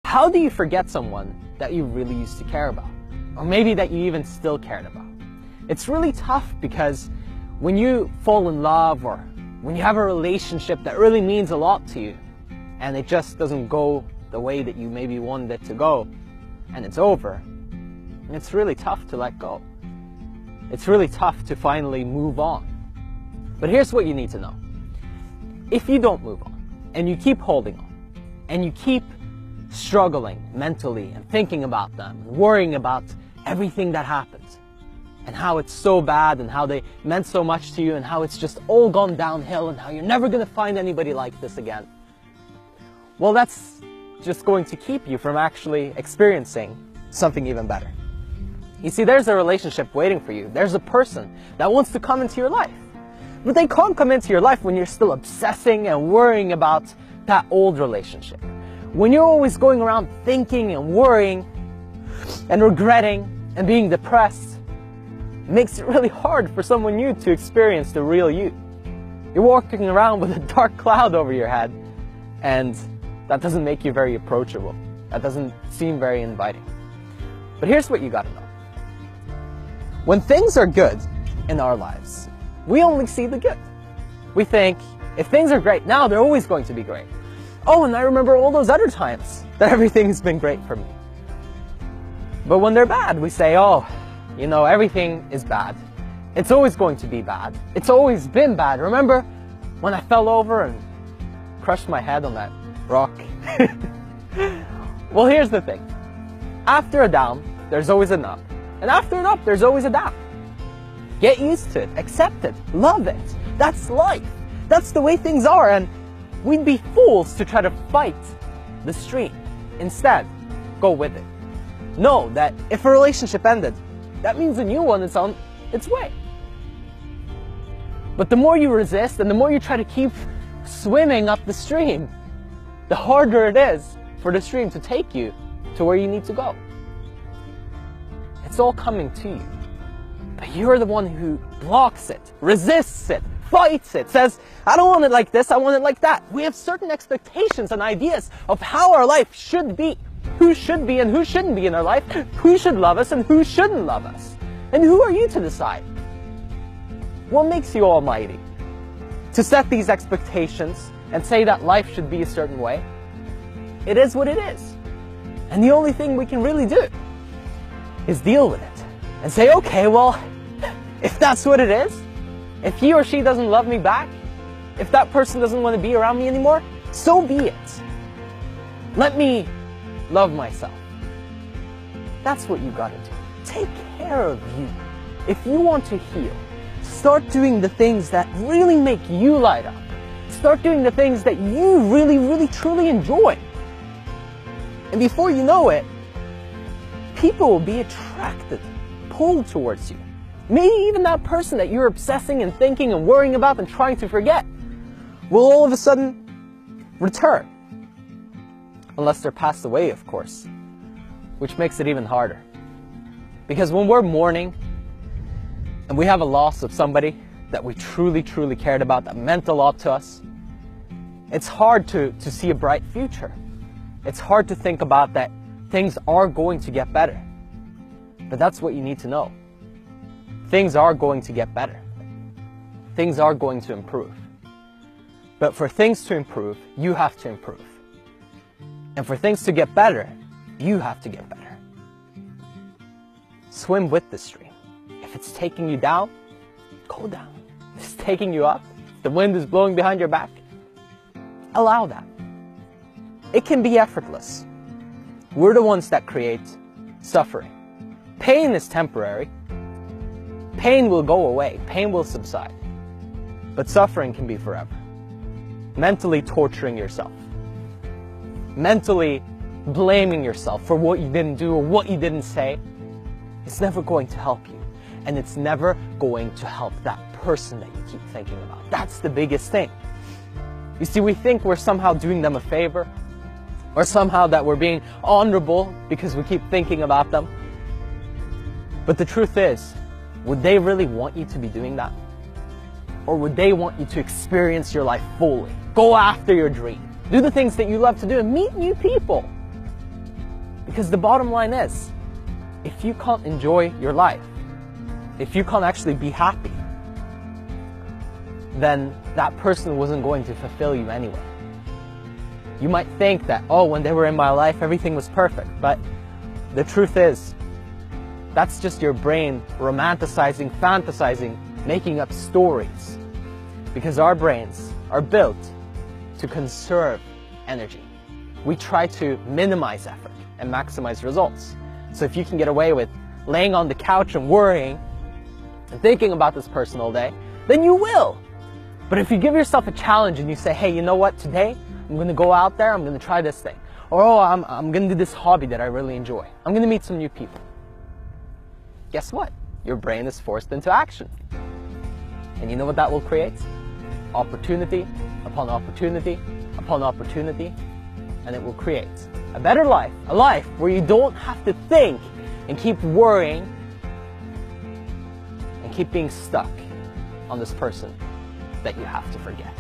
How do you forget someone that you really used to care about? Or maybe that you even still cared about? It's really tough because when you fall in love or when you have a relationship that really means a lot to you and it just doesn't go the way that you maybe wanted it to go and it's over, it's really tough to let go. It's really tough to finally move on. But here's what you need to know. If you don't move on and you keep holding on and you keep struggling mentally and thinking about them and worrying about everything that happened and how it's so bad and how they meant so much to you and how it's just all gone downhill and how you're never going to find anybody like this again, well, that's just going to keep you from actually experiencing something even better. You see, there's a relationship waiting for you. There's a person that wants to come into your life. But they can't come into your life when you're still obsessing and worrying about that old relationship. When you're always going around thinking and worrying and regretting and being depressed, it makes it really hard for someone new to experience the real you. You're walking around with a dark cloud over your head, and that doesn't make you very approachable. That doesn't seem very inviting. But here's what you gotta know. When things are good in our lives, we only see the good. We think, if things are great now, they're always going to be great. Oh, and I remember all those other times that everything's been great for me. But when they're bad, we say, oh, you know, everything is bad. It's always going to be bad. It's always been bad. Remember when I fell over and crushed my head on that rock? Well, here's the thing. After a down, there's always an up. And after an up, there's always a down. Get used to it. Accept it. Love it. That's life. That's the way things are. And we'd be fools to try to fight the stream. Instead, go with it. Know that if a relationship ended, that means a new one is on its way. But the more you resist and the more you try to keep swimming up the stream, the harder it is for the stream to take you to where you need to go. It's all coming to you. But you're the one who blocks it, resists it, fights it, says, I don't want it like this, I want it like that. We have certain expectations and ideas of how our life should be. Who should be and who shouldn't be in our life. Who should love us and who shouldn't love us. And who are you to decide? What makes you almighty? To set these expectations and say that life should be a certain way? It is what it is. And the only thing we can really do is deal with it. And say, okay, well, if that's what it is, if he or she doesn't love me back, if that person doesn't want to be around me anymore, so be it. Let me love myself. That's what you gotta do. Take care of you. If you want to heal, start doing the things that really make you light up. Start doing the things that you really, really, truly enjoy. And before you know it, people will be attracted, pulled towards you. Maybe even that person that you're obsessing and thinking and worrying about and trying to forget will all of a sudden return. Unless they're passed away, of course, which makes it even harder. Because when we're mourning and we have a loss of somebody that we truly, truly cared about, that meant a lot to us, it's hard to see a bright future. It's hard to think about that things are going to get better. But that's what you need to know. Things are going to get better. Things are going to improve. But for things to improve, you have to improve. And for things to get better, you have to get better. Swim with the stream. If it's taking you down, go down. If it's taking you up, the wind is blowing behind your back, allow that. It can be effortless. We're the ones that create suffering. Pain is temporary. Pain will go away. Pain will subside. But suffering can be forever. Mentally torturing yourself. Mentally blaming yourself for what you didn't do or what you didn't say. It's never going to help you. And it's never going to help that person that you keep thinking about. That's the biggest thing. You see, we think we're somehow doing them a favor, or somehow that we're being honorable because we keep thinking about them. But the truth is, would they really want you to be doing that? Or would they want you to experience your life fully? Go after your dream. Do the things that you love to do and meet new people. Because the bottom line is, if you can't enjoy your life, if you can't actually be happy, then that person wasn't going to fulfill you anyway. You might think that, oh, when they were in my life, everything was perfect. But the truth is, that's just your brain romanticizing, fantasizing, making up stories. Because our brains are built to conserve energy. We try to minimize effort and maximize results. So if you can get away with laying on the couch and worrying and thinking about this person all day, then you will. But if you give yourself a challenge and you say, hey, you know what, today I'm going to go out there, I'm going to try this thing. Or, oh, I'm going to do this hobby that I really enjoy. I'm going to meet some new people. Guess what? Your brain is forced into action. And you know what that will create? Opportunity upon opportunity upon opportunity. And it will create a better life, a life where you don't have to think and keep worrying and keep being stuck on this person that you have to forget.